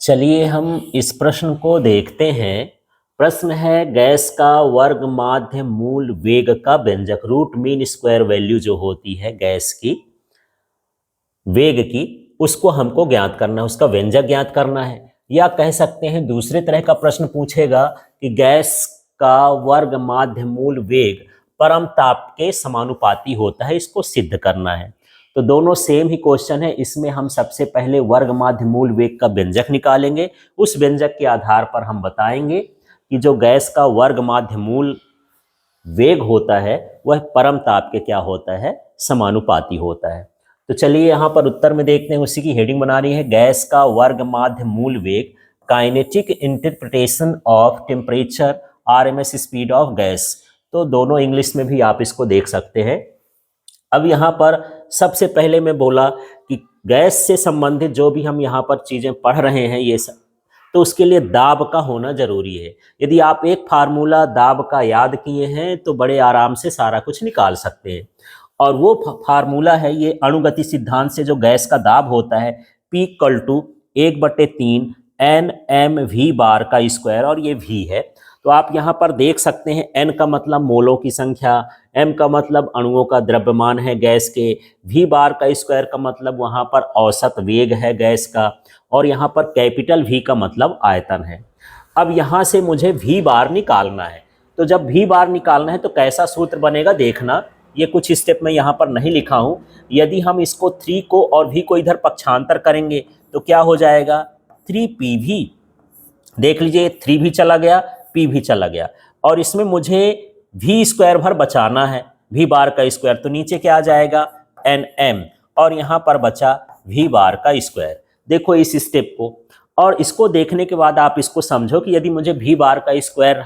चलिए हम इस प्रश्न को देखते हैं। प्रश्न है गैस का वर्ग माध्य मूल वेग का व्यंजक, रूट मीन स्क्वायर वैल्यू जो होती है गैस की वेग की, उसको हमको ज्ञात करना है, उसका व्यंजक ज्ञात करना है। या कह सकते हैं दूसरे तरह का प्रश्न पूछेगा कि गैस का वर्ग माध्य मूल वेग परम ताप के समानुपाती होता है, इसको सिद्ध करना है। तो दोनों सेम ही क्वेश्चन है। इसमें हम सबसे पहले वर्ग माध्य मूल वेग का व्यंजक निकालेंगे। उस व्यंजक के आधार पर हम बताएंगे कि जो गैस का वर्ग माध्य मूल वेग होता है वह परम ताप के क्या होता है, समानुपाती होता है। तो चलिए यहाँ पर उत्तर में देखते हैं, उसी की हेडिंग बना रही है गैस का वर्ग माध्य मूल वेग kinetic interpretation of temperature RMS speed of gas. तो दोनों इंग्लिश में भी आप इसको देख सकते हैं। अब यहाँ पर सबसे पहले मैं बोला कि गैस से संबंधित जो भी हम यहाँ पर चीज़ें पढ़ रहे हैं ये सब, तो उसके लिए दाब का होना जरूरी है। यदि आप एक फार्मूला दाब का याद किए हैं तो बड़े आराम से सारा कुछ निकाल सकते हैं। और वो फार्मूला है ये अणुगति सिद्धांत से जो गैस का दाब होता है P इक्वल टू 1/3 NmV बार का स्क्वायर, और ये V है। तो आप यहाँ पर देख सकते हैं N का मतलब मोलों की संख्या, M का मतलब अणुओं का द्रव्यमान है गैस के, V बार का स्क्वायर का मतलब वहाँ पर औसत वेग है गैस का, और यहाँ पर कैपिटल V का मतलब आयतन है। अब यहाँ से मुझे V बार निकालना है। तो जब V बार निकालना है तो कैसा सूत्र बनेगा देखना। ये कुछ स्टेप मैं यहाँ पर नहीं लिखा हूँ। यदि हम इसको 3 को और V को इधर पक्षांतर करेंगे तो क्या हो जाएगा, 3PV। देख लीजिए 3 भी चला गया, P भी चला गया, और इसमें मुझे V स्क्वायर भर बचाना है, V बार का स्क्वायर। तो नीचे क्या आ जाएगा, NM, और यहाँ पर बचा V बार का स्क्वायर। देखो इस स्टेप को, और इसको देखने के बाद आप इसको समझो कि यदि मुझे V बार का स्क्वायर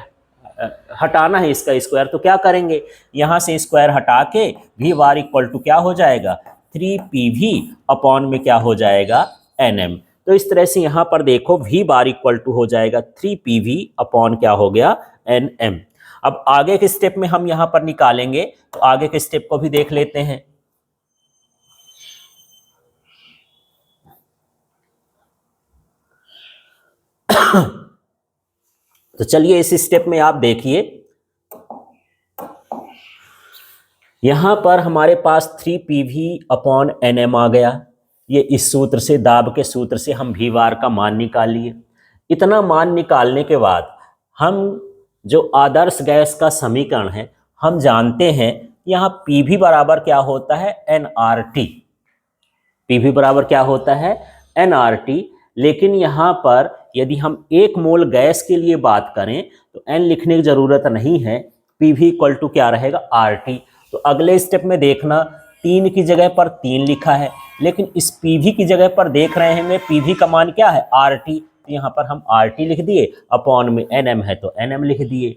हटाना है, इसका स्क्वायर, तो क्या करेंगे, यहाँ से स्क्वायर हटा के V बार इक्वल टू क्या हो जाएगा, 3PV अपॉन में क्या हो जाएगा, NM। तो इस तरह से यहाँ पर देखो V बार इक्वल टू हो जाएगा 3PV अपॉन क्या हो गया, NM। अब आगे के स्टेप में हम यहाँ पर निकालेंगे, तो आगे के स्टेप को भी देख लेते हैं। तो चलिए इस स्टेप में आप देखिए, यहां पर हमारे पास 3PV अपॉन NM आ गया। ये इस सूत्र से, दाब के सूत्र से हम V बार का मान निकाल लिए। इतना मान निकालने के बाद हम जो आदर्श गैस का समीकरण है हम जानते हैं, यहाँ PV बराबर क्या होता है, nRT। PV बराबर क्या होता है, nRT। लेकिन यहाँ पर यदि हम 1 मोल गैस के लिए बात करें तो n लिखने की जरूरत नहीं है, PV इक्वल टू क्या रहेगा, RT। तो अगले स्टेप में देखना, 3 की जगह पर 3 लिखा है, लेकिन इस PV की जगह पर देख रहे हैं PV का मान क्या है, RT। तो यहाँ पर हम RT लिख दिए, अपॉन में NM है तो NM लिख दिए।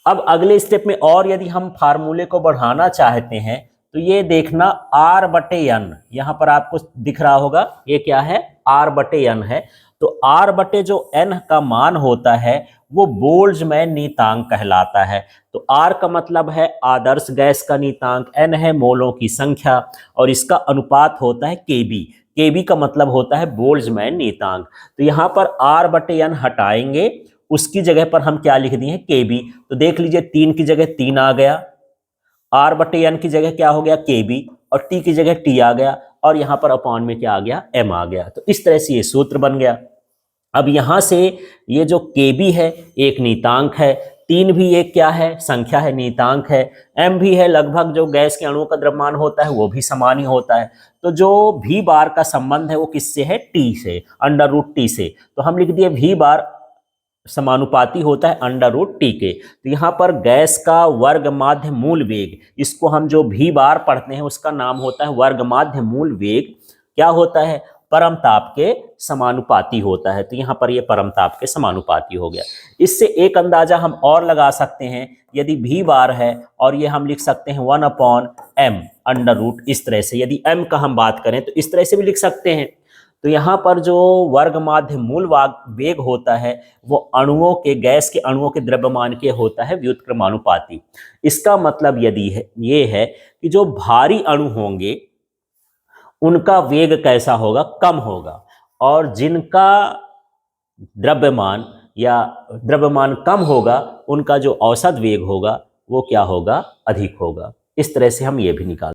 अब अगले स्टेप में और यदि हम फार्मूले को बढ़ाना चाहते हैं तो ये देखना R/N, यहाँ पर आपको दिख रहा होगा ये क्या है, R/N है। तो R/ जो N का मान होता है वो बोल्ट्जमैन नीतांक कहलाता है। तो R का मतलब है आदर्श गैस का नीतांक, N है मोलों की संख्या, और इसका अनुपात होता है KB। KB का मतलब होता है बोल्ट्जमैन नीतांक। तो यहाँ पर R/N हटाएंगे, उसकी जगह पर हम क्या लिख दिए, KB। तो देख लीजिए 3 की जगह 3 आ गया, R/N की जगह क्या हो गया, KB, और T की जगह T आ गया, और यहाँ पर अपॉन में क्या आ गया, M आ गया। तो इस तरह से ये सूत्र बन गया। अब यहाँ से ये जो KB है एक नीतांक है, 3 भी एक क्या है, संख्या है, नीतांक है, M भी है, लगभग जो गैस के अणुओं का द्रव्यमान होता है वो भी समान ही होता है। तो जो V बार का संबंध है वो किससे है, T से, √T से। तो हम लिख दिए V बार समानुपाती होता है √T के। तो यहाँ पर गैस का वर्ग माध्य मूल वेग, इसको हम जो V बार पढ़ते हैं उसका नाम होता है वर्ग माध्य मूल वेग, क्या होता है, परम ताप के समानुपाती होता है। तो यहाँ पर ये परम ताप के समानुपाती हो गया। इससे एक अंदाजा हम और लगा सकते हैं, यदि V बार है और ये हम लिख सकते हैं 1/m √, इस तरह से। यदि M का हम बात करें तो इस तरह से भी लिख सकते हैं। तो यहाँ पर जो वर्ग माध्य मूल वेग होता है वो अणुओं के, गैस के अणुओं के द्रव्यमान के होता है व्युत्क्रमानुपाती। इसका मतलब यदि है ये है कि जो भारी अणु होंगे उनका वेग कैसा होगा, कम होगा, और जिनका द्रव्यमान या द्रव्यमान कम होगा उनका जो औसत वेग होगा वो क्या होगा, अधिक होगा। इस तरह से हम ये भी निकाल